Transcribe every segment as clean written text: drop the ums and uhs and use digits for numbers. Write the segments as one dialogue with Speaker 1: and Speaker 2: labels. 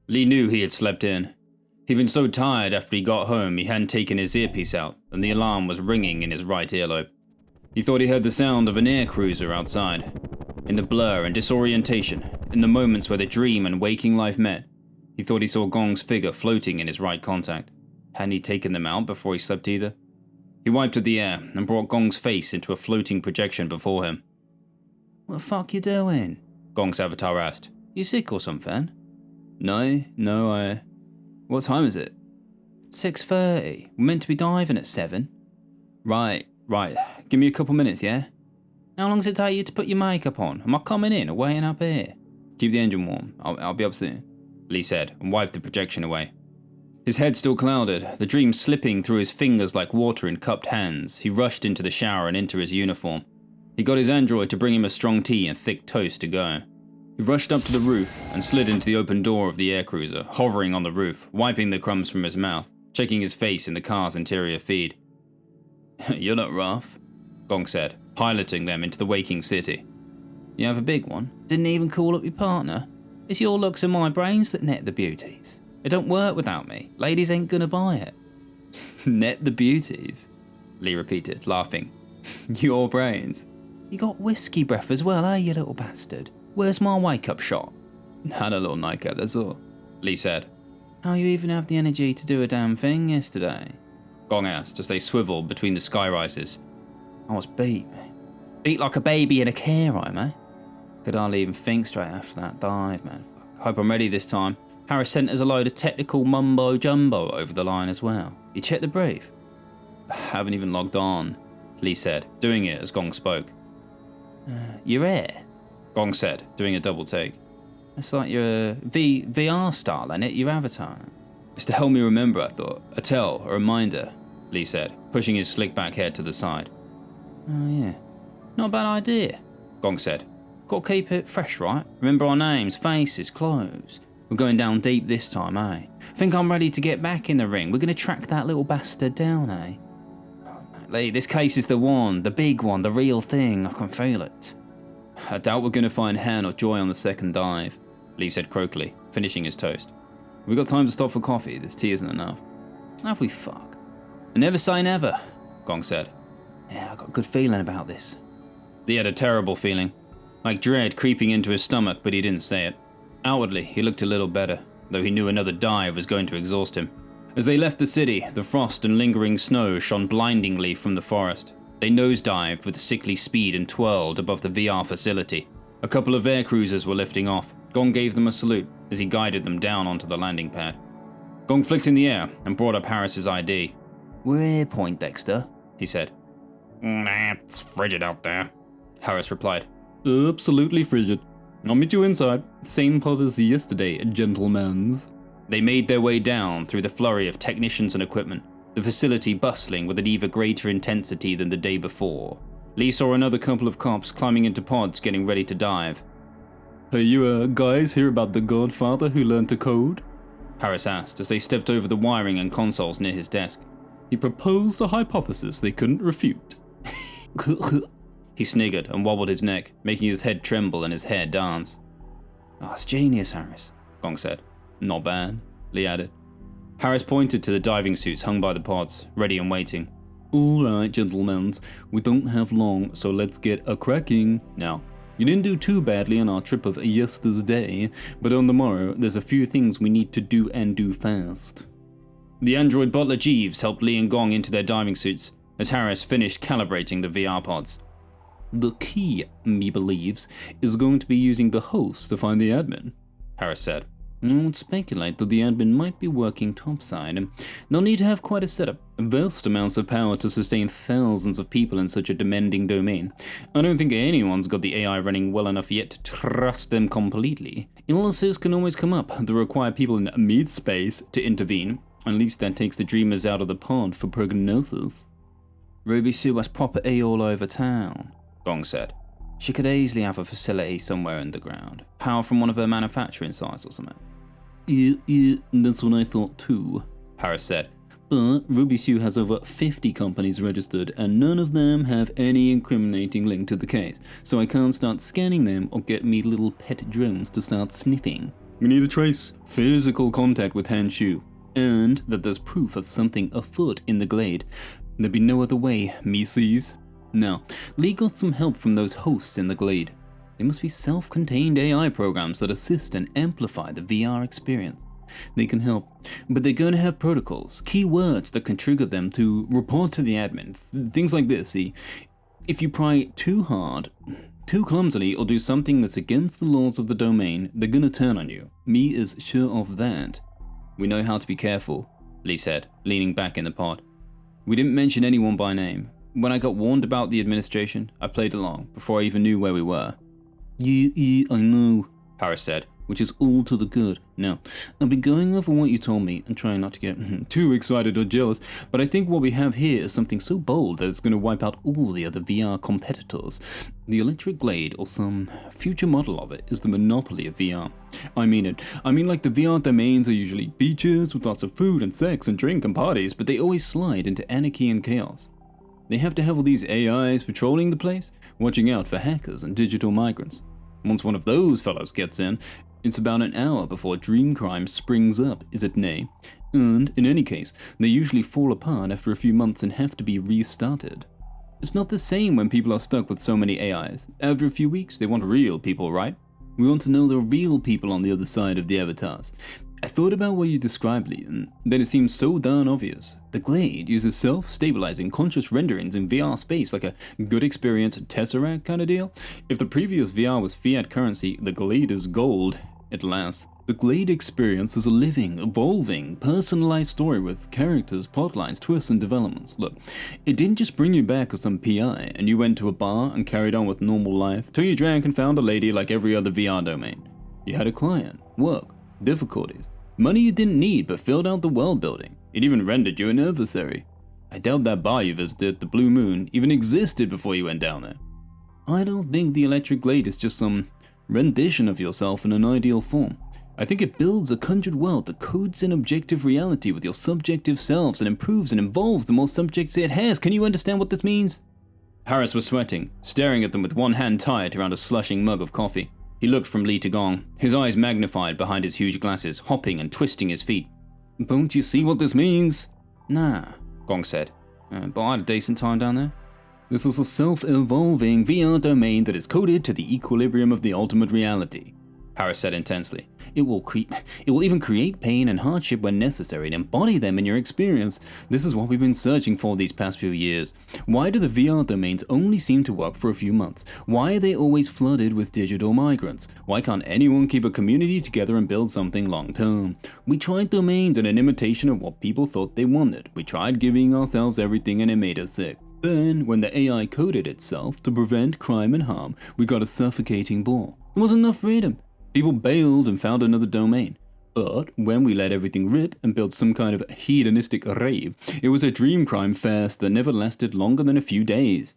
Speaker 1: Lee knew he had slept in. He'd been so tired after he got home he hadn't taken his earpiece out, and the alarm was ringing in his right earlobe. He thought he heard the sound of an air cruiser outside. In the blur and disorientation, in the moments where the dream and waking life met, he thought he saw Gong's figure floating in his right contact. Hadn't he taken them out before he slept either? He wiped at the air and brought Gong's face into a floating projection before him. "What the fuck you doing?" Gong's avatar asked. "You sick or something?" No, What time is it?" 6:30. We're meant to be diving at 7. Right. Give me a couple minutes, yeah? How long does it take you to put your makeup on? Am I coming in or waiting up here? Keep the engine warm. I'll be up soon, Lee said, and wiped the projection away. His head still clouded, the dream slipping through his fingers like water in cupped hands. He rushed into the shower and into his uniform. He got his android to bring him a strong tea and thick toast to go. He rushed up to the roof and slid into the open door of the air cruiser, hovering on the roof, wiping the crumbs from his mouth, checking his face in the car's interior feed. "You're not rough," Gong said, piloting them into the waking city. "You have a big one? Didn't even call up your partner? It's your looks and my brains that net the beauties. It don't work without me. Ladies ain't gonna buy it." "Net the beauties?" Lee repeated, laughing. "Your brains? You got whiskey breath as well, eh, you little bastard? Where's my wake-up shot?" "Had a little nightcap, that's all," Lee said. "How you even have the energy to do a damn thing yesterday?" Gong asked as they swiveled between the sky rises. "I was beat, mate. Beat like a baby in a care home, eh? Could hardly even think straight after that dive, man. Hope I'm ready this time." Harris sent us a load of technical mumbo-jumbo over the line as well. "You checked the brief?" "Haven't even logged on," Lee said, doing it as Gong spoke. "You're air," Gong said, doing a double take. "It's like your VR style, ain't it? Your avatar." "It's to help me remember, I thought. A tell, a reminder," Lee said, pushing his slick back head to the side. "Oh yeah. Not a bad idea," Gong said. "Gotta keep it fresh, right? Remember our names, faces, clothes. We're going down deep this time, eh? Think I'm ready to get back in the ring. We're gonna track that little bastard down, eh? Oh, Lee, this case is the one, the big one, the real thing. I can feel it." "I doubt we're gonna find Han or Joy on the second dive," Lee said croakily, finishing his toast. "We got time to stop for coffee. This tea isn't enough." "Have we fuck?" "Never say never," Gong said. "Yeah, I got a good feeling about this." He had a terrible feeling, like dread creeping into his stomach, but he didn't say it. Outwardly, he looked a little better, though he knew another dive was going to exhaust him. As they left the city, the frost and lingering snow shone blindingly from the forest. They nosedived with sickly speed and twirled above the VR facility. A couple of air cruisers were lifting off. Gong gave them a salute as he guided them down onto the landing pad. Gong flicked in the air and brought up Harris's ID. "We're here, Poindexter," he said. "Nah, it's frigid out there," Harris replied. "Absolutely frigid. I'll meet you inside. Same pod as yesterday, gentlemens." They made their way down through the flurry of technicians and equipment, the facility bustling with an even greater intensity than the day before. Lee saw another couple of cops climbing into pods getting ready to dive. "Are you guys hear about the Godfather who learned to code?" Harris asked as they stepped over the wiring and consoles near his desk. "He proposed a hypothesis they couldn't refute." He sniggered and wobbled his neck, making his head tremble and his hair dance. "Oh, it's genius, Harris," Gong said. "Not bad," Lee added. Harris pointed to the diving suits hung by the pods, ready and waiting. "All right, gentlemen, we don't have long, so let's get a-cracking. Now, you didn't do too badly on our trip of yesterday, but on the morrow, there's a few things we need to do and do fast." The android butler Jeeves helped Lee and Gong into their diving suits, as Harris finished calibrating the VR pods. "The key, me believes, is going to be using the host to find the admin," Harris said. "I would speculate that the admin might be working topside, and they'll need to have quite a setup, vast amounts of power to sustain thousands of people in such a demanding domain. I don't think anyone's got the AI running well enough yet to trust them completely. Illnesses can always come up that require people in mid-space to intervene. At least that takes the dreamers out of the pod for prognosis." "Ruby Sue has property all over town," Gong said. "She could easily have a facility somewhere underground. Power from one of her manufacturing sites or something." Yeah, that's what I thought too," Harris said. "But Ruby Sue has over 50 companies registered and none of them have any incriminating link to the case, so I can't start scanning them or get me little pet drones to start sniffing." We need to trace physical contact with Hanshu, and that there's proof of something afoot in the Glade. There'd be no other way, me sees. Now, Lee got some help from those hosts in the Glade. They must be self-contained AI programs that assist and amplify the VR experience. They can help, but they're going to have protocols, keywords that can trigger them to report to the admin. Things like this, see? If you pry too hard, too clumsily, or do something that's against the laws of the domain, they're gonna turn on you. Me is sure of that. We know how to be careful, Lee said, leaning back in the pod. We didn't mention anyone by name. When I got warned about the administration, I played along, before I even knew where we were. Yeah, I know, Harris said, which is all to the good. Now, I've been going over what you told me and trying not to get too excited or jealous, but I think what we have here is something so bold that it's going to wipe out all the other VR competitors. The Electric Glade, or some future model of it, is the monopoly of VR. I mean it. I mean like the VR domains are usually beaches with lots of food and sex and drink and parties, but they always slide into anarchy and chaos. They have to have all these AIs patrolling the place, watching out for hackers and digital migrants. Once one of those fellows gets in, it's about an hour before dream crime springs up, is it nay? And, in any case, they usually fall apart after a few months and have to be restarted. It's not the same when people are stuck with so many AIs. After a few weeks, they want real people, right? We want to know there are real people on the other side of the avatars. I thought about what you described, Lee, and then it seems so darn obvious. The Glade uses self-stabilizing conscious renderings in VR space like a good experience Tesseract kind of deal. If the previous VR was fiat currency, the Glade is gold. It lasts. The Glade experience is a living, evolving, personalized story with characters, plotlines, twists, and developments. Look, it didn't just bring you back as some PI and you went to a bar and carried on with normal life till you drank and found a lady like every other VR domain. You had a client, work, difficulties, money you didn't need but filled out the world building. It even rendered you an adversary. I doubt that bar you visited, the Blue Moon, even existed before you went down there. I don't think the Electric Glade is just some rendition of yourself in an ideal form. I think it builds a conjured world that codes in objective reality with your subjective selves and improves and evolves the more subjects it has. Can you understand what this means? Harris was sweating, staring at them with one hand tied around a slushing mug of coffee. He looked from Lee to Gong, his eyes magnified behind his huge glasses, hopping and twisting his feet. Don't you see what this means? Nah, Gong said. But I had a decent time down there. This is a self-evolving VR domain that is coded to the equilibrium of the ultimate reality, Harris said intensely. It will even create pain and hardship when necessary and embody them in your experience. This is what we've been searching for these past few years. Why do the VR domains only seem to work for a few months? Why are they always flooded with digital migrants? Why can't anyone keep a community together and build something long-term? We tried domains in an imitation of what people thought they wanted. We tried giving ourselves everything and it made us sick. Then, when the AI coded itself to prevent crime and harm, we got a suffocating bore. There wasn't enough freedom. People bailed and found another domain. But when we let everything rip and built some kind of hedonistic rave, it was a dream crime fest that never lasted longer than a few days.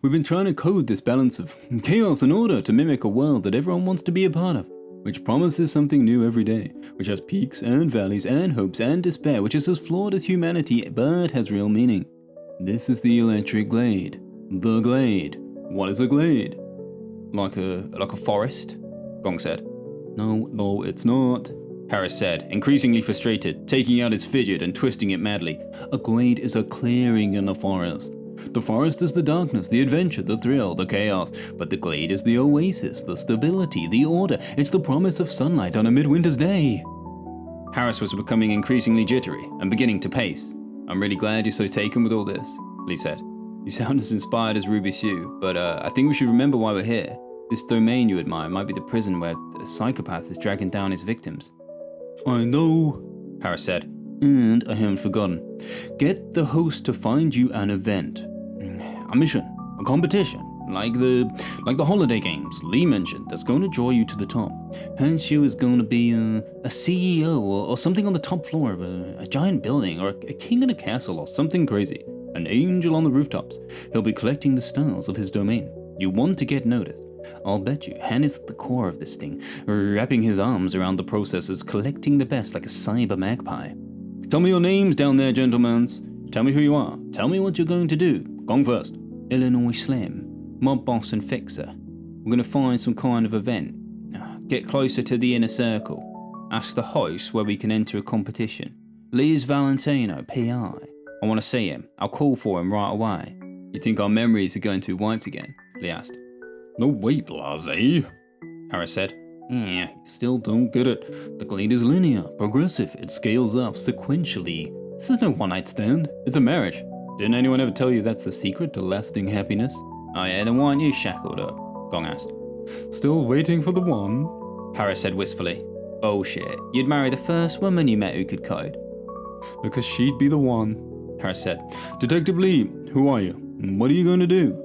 Speaker 1: We've been trying to code this balance of chaos and order to mimic a world that everyone wants to be a part of, which promises something new every day, which has peaks and valleys and hopes and despair, which is as flawed as humanity but has real meaning. This is the Electric Glade. The Glade. What is a glade? Like a forest? Gong said. No, it's not, Harris said, increasingly frustrated, taking out his fidget and twisting it madly. A glade is a clearing in a forest. The forest is the darkness, the adventure, the thrill, the chaos, but the glade is the oasis, the stability, the order. It's the promise of sunlight on a midwinter's day. Harris was becoming increasingly jittery and beginning to pace. I'm really glad you're so taken with all this, Lee said. You sound as inspired as Ruby Sue, but I think we should remember why we're here. This domain you admire might be the prison where a psychopath is dragging down his victims. I know, Harris said, and I haven't forgotten. Get the host to find you an event. A mission, a competition, like the holiday games Lee mentioned, that's going to draw you to the top. Hanshu is going to be a CEO or something on the top floor of a giant building, or a king in a castle or something crazy. An angel on the rooftops. He'll be collecting the stars of his domain. You want to get noticed. I'll bet you Han is at the core of this thing, wrapping his arms around the processes, collecting the best like a cyber magpie. Tell me your names down there, gentlemans. Tell me who you are. Tell me what you're going to do. Gong first. Illinois Slim, mob boss and fixer. We're going to find some kind of event. Get closer to the inner circle. Ask the host where we can enter a competition. Lee's Valentino, PI. I want to see him. I'll call for him right away. You think our memories are going to be wiped again? Lee asked.
Speaker 2: No way, blase,
Speaker 1: Harris said.
Speaker 2: Yeah, still don't get it. The Glade is linear, progressive. It scales up sequentially. This is no one-night stand. It's a marriage. Didn't anyone ever tell you that's the secret to lasting happiness?
Speaker 1: Oh yeah, then why aren't you shackled up? Gong asked.
Speaker 2: Still waiting for the one,
Speaker 1: Harris said wistfully. Bullshit. You'd marry the first woman you met who could code.
Speaker 2: Because she'd be the one,
Speaker 1: Harris said.
Speaker 2: Detective Lee, who are you? What are you going to do?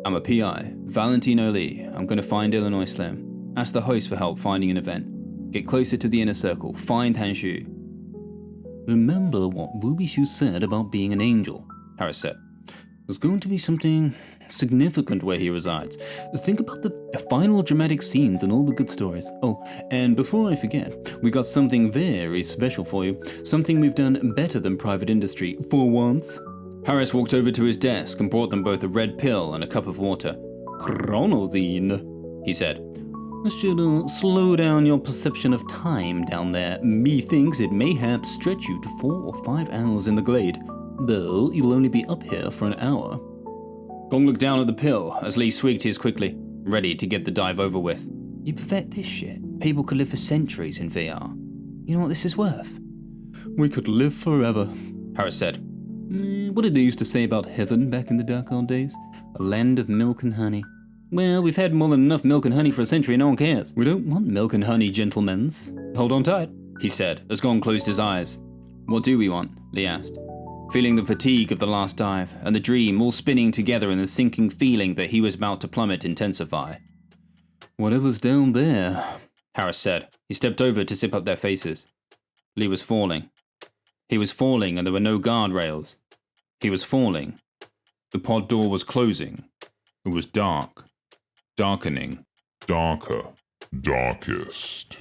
Speaker 1: I'm a PI, Valentino Lee. I'm going to find Illinois Slim. Ask the host for help finding an event. Get closer to the inner circle. Find Hanshu.
Speaker 2: Remember what Ruby Shu said about being an angel,
Speaker 1: Harris said.
Speaker 2: There's going to be something significant where he resides. Think about the final dramatic scenes and all the good stories. Oh, and before I forget, we got something very special for you. Something we've done better than private industry, for once.
Speaker 1: Harris walked over to his desk and brought them both a red pill and a cup of water.
Speaker 2: Chronozine,
Speaker 1: he said.
Speaker 2: This should slow down your perception of time down there. Methinks it mayhaps stretch you to 4 or 5 hours in the Glade, though you'll only be up here for an hour.
Speaker 1: Gong looked down at the pill as Lee swigged his quickly, ready to get the dive over with.
Speaker 2: You perfect this shit. People could live for centuries in VR. You know what this is worth? We could live forever,
Speaker 1: Harris said.
Speaker 2: What did they used to say about heaven back in the dark old days? A land of milk and honey. Well, we've had more than enough milk and honey for a century and no one cares. We don't want milk and honey, gentlemens.
Speaker 1: Hold on tight, he said as Gong closed his eyes. What do we want? Lee asked, feeling the fatigue of the last dive and the dream all spinning together and the sinking feeling that he was about to plummet intensify.
Speaker 2: Whatever's down there,
Speaker 1: Harris said. He stepped over to zip up their faces. Lee was falling. He was falling and there were no guardrails. He was falling.
Speaker 3: The pod door was closing. It was dark. Darkening.
Speaker 4: Darker. Darkest.